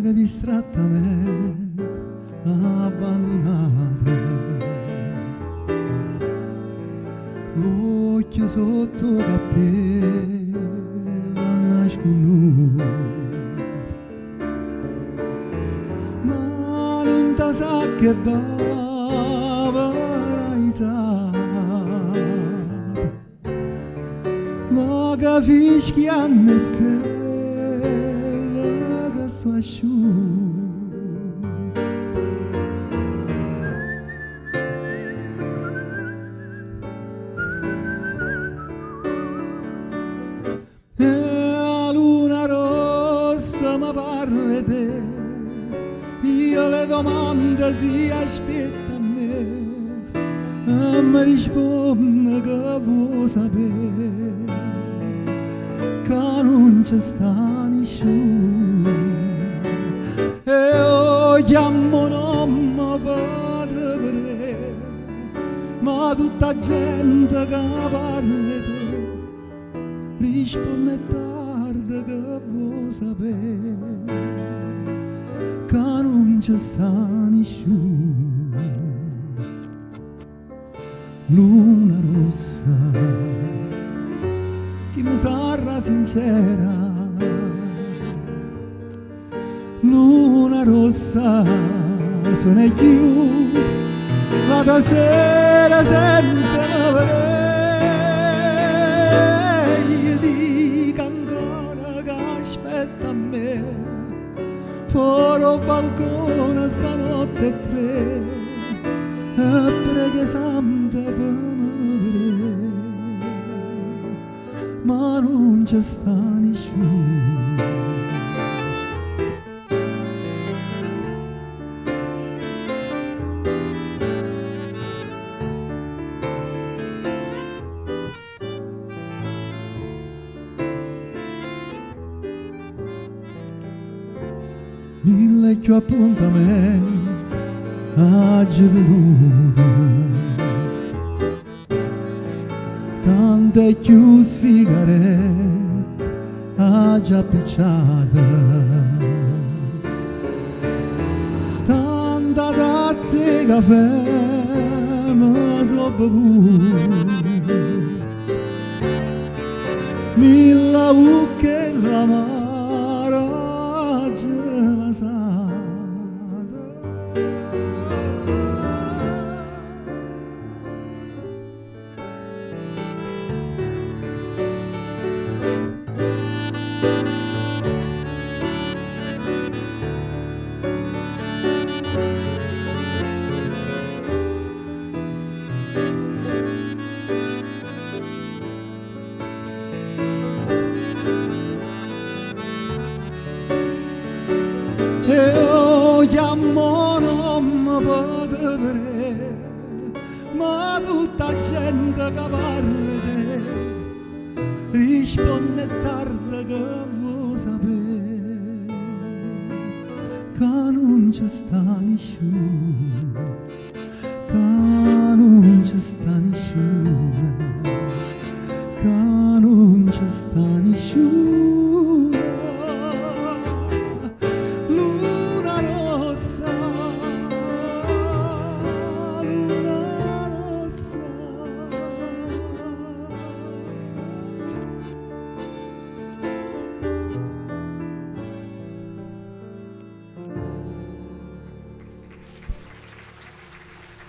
vaga distrattamente abbandonata, l'occhio sotto il cappello nasconuto, ma l'inta sa che va paraizzata, vaga fischiando stelle che sono asciutte. Parla te, io le domande si aspetta a me e mi risponde che vuoi sapere che non ci sta nessuno e io chiamo nome per vedere, ma tutta gente che parla te risponde tardi che vuoi sapere che non ci sta nessuno. Luna rossa che mi sarà sincera, luna rossa sono io vado sera senza vedere. Fuori al balcone stanotte e tre e preghi santa per me vedere, ma non c'è sta nessuno. Mille più appuntamenti oggi venuto, tante più sigarette oggi appicciate, tanta tazza di caffè mi sono bevuto, mille buche la mano io chiamo nome per vedere, ma tutta gente che parla te risponde tardi che vuoi sapere che non ci sta nessuno, che non ci sta nessuno, che non ci sta nessuno.